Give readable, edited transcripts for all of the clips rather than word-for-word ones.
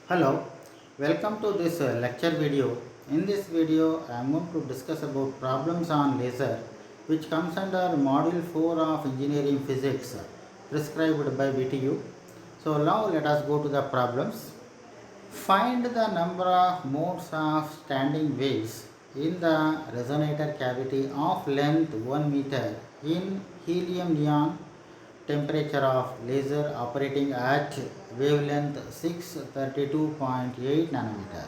Hello, welcome to this lecture video. In this video, I am going to discuss about problems on laser which comes under module 4 of engineering physics prescribed by BTU. So now let us go to the problems. Find the number of modes of standing waves in the resonator cavity of length 1 meter in helium neon temperature of laser operating at wavelength 632.8 nanometer.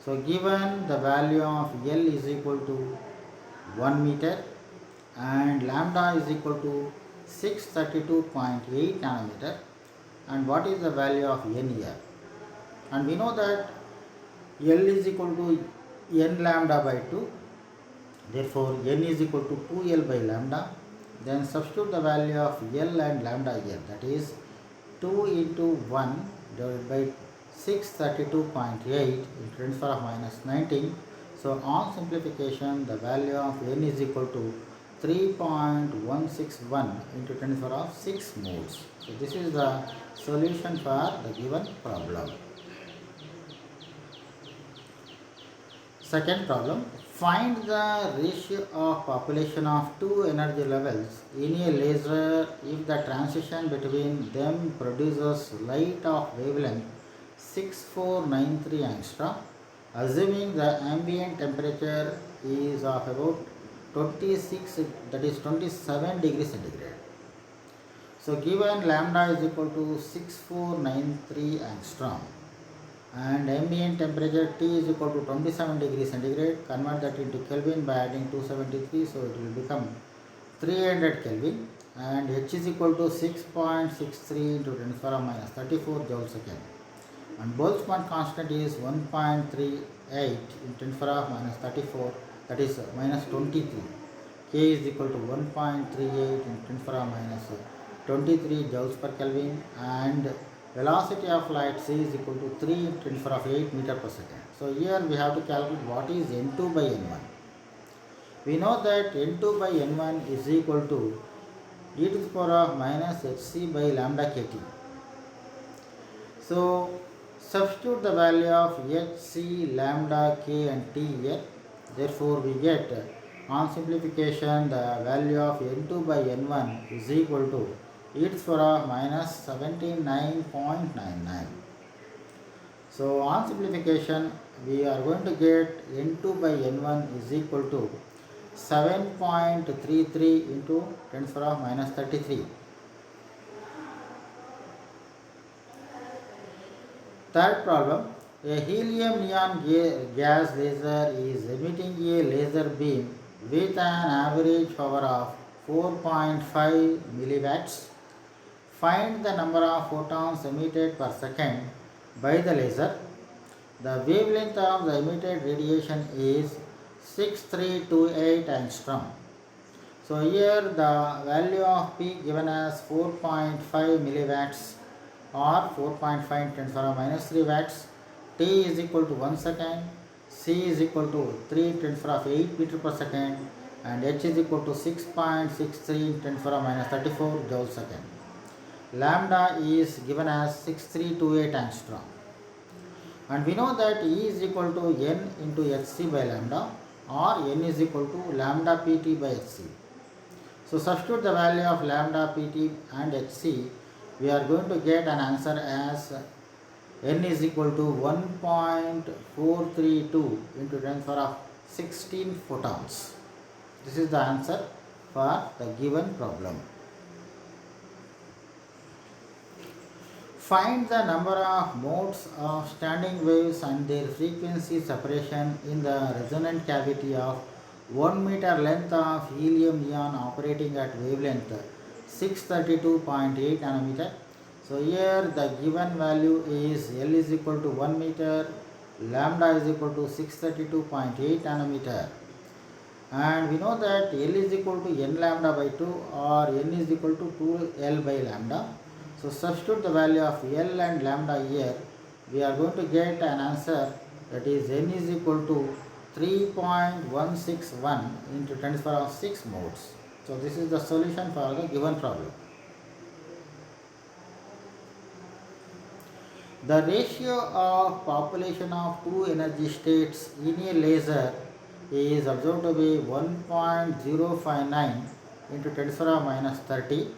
So given the value of L is equal to 1 meter and lambda is equal to 632.8 nanometer, and what is the value of N here? And we know that L is equal to N lambda by 2, therefore N is equal to 2L by lambda. Then substitute the value of L and lambda here, that is 2 into 1 divided by 632.8 into 10 to the power of minus 19. So on simplification, the value of N is equal to 3.161 into 10 to the power of 6 moles. So this is the solution for the given problem. Second problem, find the ratio of population of two energy levels in a laser if the transition between them produces light of wavelength 6493 angstrom, assuming the ambient temperature is of about 26, that is 27 degrees centigrade. So given lambda is equal to 6493 angstrom and ambient temperature T is equal to 27 degrees centigrade, convert that into Kelvin by adding 273, so it will become 300 Kelvin, and H is equal to 6.63 into 10 to the power of minus 34 joule second, and Boltzmann constant is 1.38 into 10 to the power of minus 34, that is minus 23. K is equal to 1.38 into 10 to the power of minus 23 joules per Kelvin, and velocity of light c is equal to 3 into 10 to the power of 8 meter per second. So here we have to calculate what is n2 by n1. We know that n2 by n1 is equal to e to the power of minus hc by lambda kt. So substitute the value of hc, lambda, k and t here. Therefore we get, on simplification, the value of n2 by n1 is equal to e to the power of minus 79.99. So on simplification, we are going to get n2 by n1 is equal to 7.33 into 10 to the power of minus 33. Third problem, a helium neon gas laser is emitting a laser beam with an average power of 4.5 milliwatts. Find the number of photons emitted per second by the laser. The wavelength of the emitted radiation is 6328 angstrom. So here the value of P given as 4.5 milliwatts or 4.5 into 10 to the power minus 3 watts. T is equal to 1 second, C is equal to 3 into 10 to the power 8 meter per second, and H is equal to 6.63 into 10 to the power minus 34 joule second. Lambda is given as 6328 angstrom, and we know that E is equal to N into Hc by lambda, or N is equal to lambda Pt by Hc. So substitute the value of lambda Pt and Hc, we are going to get an answer as N is equal to 1.432 into 10 to the power of 16 photons. This is the answer for the given problem. Find the number of modes of standing waves and their frequency separation in the resonant cavity of 1 meter length of helium neon operating at wavelength 632.8 nanometer. So here the given value is L is equal to 1 meter, lambda is equal to 632.8 nanometer, and we know that L is equal to n lambda by 2 or n is equal to 2L by lambda. So substitute the value of L and lambda here, we are going to get an answer, that is N is equal to 3.161 into 10 to the power of 6 modes. So this is the solution for the given problem. The ratio of population of two energy states in a laser is observed to be 1.059 into 10 to the power minus 30.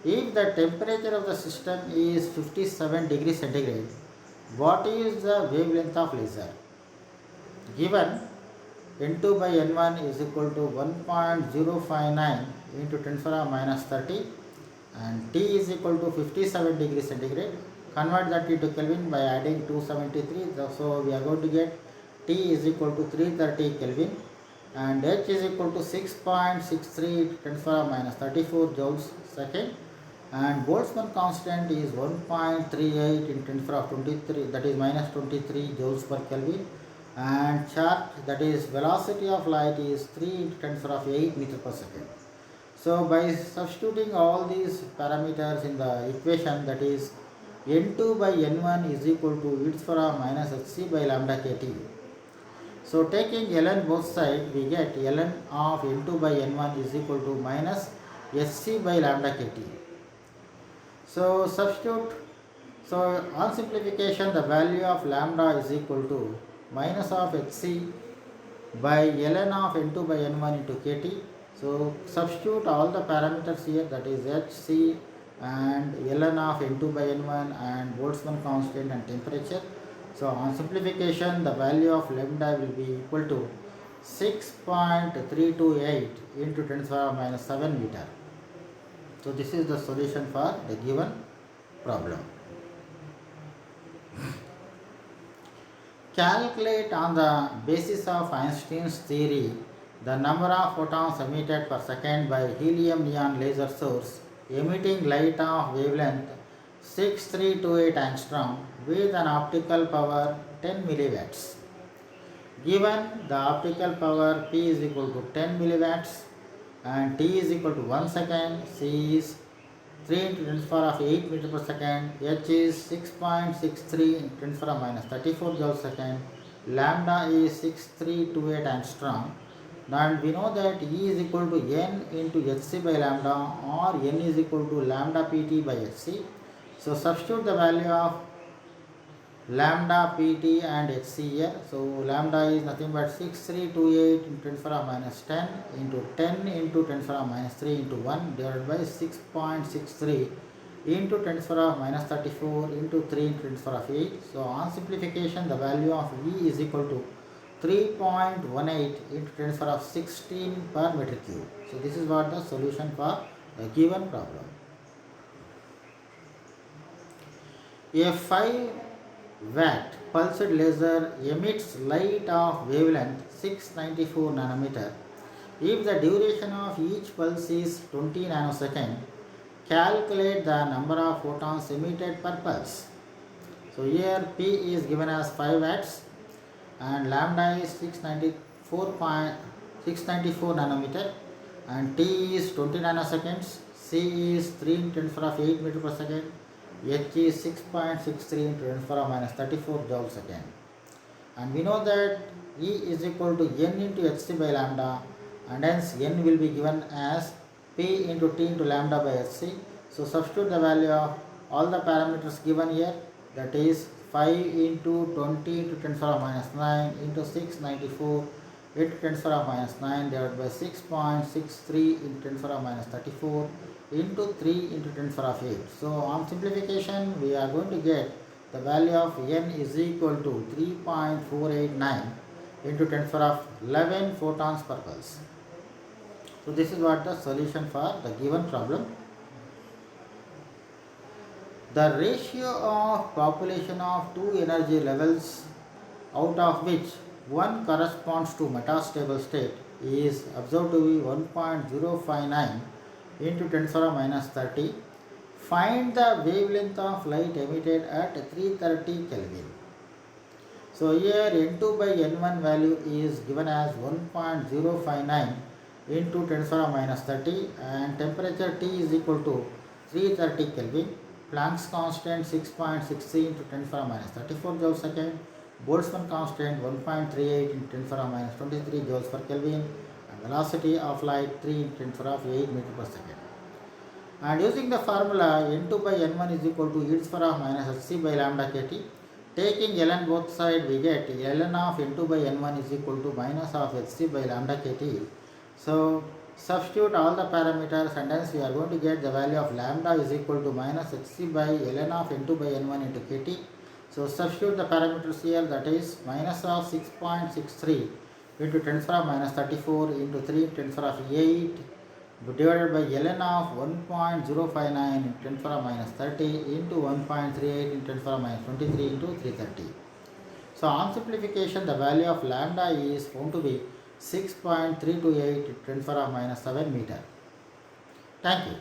If the temperature of the system is 57 degrees centigrade, what is the wavelength of laser? Given N2 by N1 is equal to 1.059 into 10 to the power minus 30 and T is equal to 57 degrees centigrade. Convert that into Kelvin by adding 273. So we are going to get T is equal to 330 Kelvin and H is equal to 6.63 10 to the power minus 34 joules second, and Boltzmann constant is 1.38 in 10 to the power 23, that is minus 23 joules per Kelvin, and charge, that is velocity of light, is 3 into 10 to the power 8 meter per second. So by substituting all these parameters in the equation, that is N2 by N1 is equal to e to the power minus hc by lambda kt. So taking ln both sides, we get ln of N2 by N1 is equal to minus hc by lambda kt. So substitute, so on simplification, the value of lambda is equal to minus of hc by ln of N2 by N1 into kt. So substitute all the parameters here, that is hc and ln of N2 by N1 and Boltzmann constant and temperature. So on simplification, the value of lambda will be equal to 6.328 into 10 to the power minus 7 meter. So this is the solution for the given problem. Calculate on the basis of Einstein's theory the number of photons emitted per second by helium neon laser source emitting light of wavelength 6328 angstrom with an optical power 10 milliwatts. Given the optical power P is equal to 10 milliwatts and T is equal to 1 second, C is 3 into 10 to the power 8 meter per second, H is 6.63 into 10 to the power minus 34 joule second, lambda is 6328 angstrom, and we know that E is equal to N into Hc by lambda, or N is equal to lambda Pt by Hc. So substitute the value of lambda Pt and Hc here. So lambda is nothing but 6328 into 10 to the power minus 10 into 10 into 10 to the power minus 3 into 1 divided by 6.63 into 10 to the power minus 34 into 3 into 10 to the power 8. So on simplification, the value of V is equal to 3.18 into 10 to the power 16 per meter cube. So this is what the solution for the given problem. A 5 watt pulsed laser emits light of wavelength 694 nanometer. If the duration of each pulse is 20 nanosecond, calculate the number of photons emitted per pulse. So here P is given as 5 watts and lambda is 694 nanometer and T is 20 nanoseconds, C is 3 into 10 to the power 8 meter per second, H is 6.63 into 10 to the power minus 34 joule second. And we know that E is equal to N into Hc by lambda, and hence N will be given as P into T into lambda by Hc. So substitute the value of all the parameters given here, that is 5 into 20 into 10 to the power minus 9 into 694 into 10 to the power minus 9 divided by 6.63 into 10 to the power minus 34 into 3 into 10 to the power 8. So on simplification, we are going to get the value of N is equal to 3.489 into 10 to the power 11 photons per pulse. So this is what the solution for the given problem. The ratio of population of two energy levels, out of which one corresponds to metastable state, is observed to be 1.059 into 10 to the power minus 30. Find the wavelength of light emitted at 330 Kelvin. So here N2 by N1 value is given as 1.059 into 10 to the power minus 30 and temperature T is equal to 330 Kelvin. Planck's constant 6.60 into 10 to the power minus 34 joule second. Boltzmann constant 1.38 into 10 to the power minus 23 joules per Kelvin. And velocity of light 3 into 10 to the power 8 meter per second. And using the formula n2 by n1 is equal to e to the power of minus hc by lambda kt. Taking ln both side, we get ln of n2 by n1 is equal to minus of hc by lambda kt. So substitute all the parameters and hence we are going to get the value of lambda is equal to minus hc by ln of n2 by n1 into kt. So substitute the parameters here, that is minus of 6.63 into 10 to the power of minus 34 into 3 10 to the power of 8 divided by ln of 1.059 into 10 to the power of minus 30 into 1.38 into 10 to the power of minus 23 into 330. So on simplification, the value of lambda is found to be 6.328 into 10 to the power of minus 7 meter. Thank you.